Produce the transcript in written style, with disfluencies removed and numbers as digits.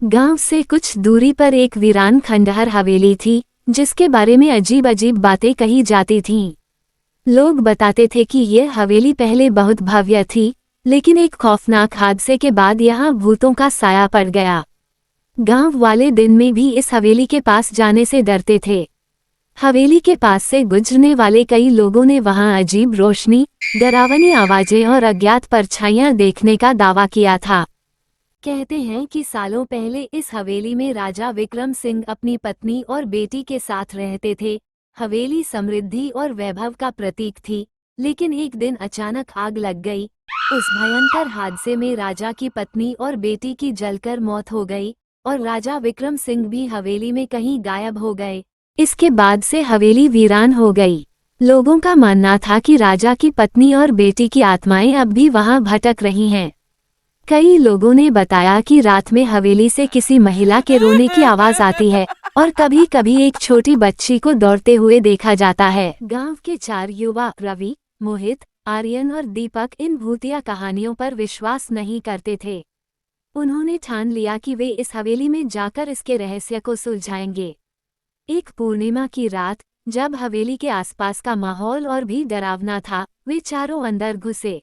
गांव से कुछ दूरी पर एक वीरान खंडहर हवेली थी, जिसके बारे में अजीब अजीब बातें कही जाती थीं। लोग बताते थे कि यह हवेली पहले बहुत भव्य थी, लेकिन एक खौफनाक हादसे के बाद यहाँ भूतों का साया पड़ गया। गांव वाले दिन में भी इस हवेली के पास जाने से डरते थे। हवेली के पास से गुजरने वाले कई लोगों ने वहां अजीब रोशनी, डरावनी आवाजें और अज्ञात परछाइयां देखने का दावा किया था। कहते हैं कि सालों पहले इस हवेली में राजा विक्रम सिंह अपनी पत्नी और बेटी के साथ रहते थे। हवेली समृद्धि और वैभव का प्रतीक थी, लेकिन एक दिन अचानक आग लग गई। उस भयंकर हादसे में राजा की पत्नी और बेटी की जलकर मौत हो गई और राजा विक्रम सिंह भी हवेली में कहीं गायब हो गए। इसके बाद से हवेली वीरान हो गई। लोगों का मानना था कि राजा की पत्नी और बेटी की आत्माएं अब भी वहां भटक रही हैं। कई लोगों ने बताया कि रात में हवेली से किसी महिला के रोने की आवाज आती है और कभी कभी एक छोटी बच्ची को दौड़ते हुए देखा जाता है। गांव के 4 युवा रवि, मोहित, आर्यन और दीपक इन भूतिया कहानियों पर विश्वास नहीं करते थे। उन्होंने ठान लिया कि वे इस हवेली में जाकर इसके रहस्य को सुलझाएंगे। एक पूर्णिमा की रात, जब हवेली के आसपास का माहौल और भी डरावना था, वे चारों अंदर घुसे।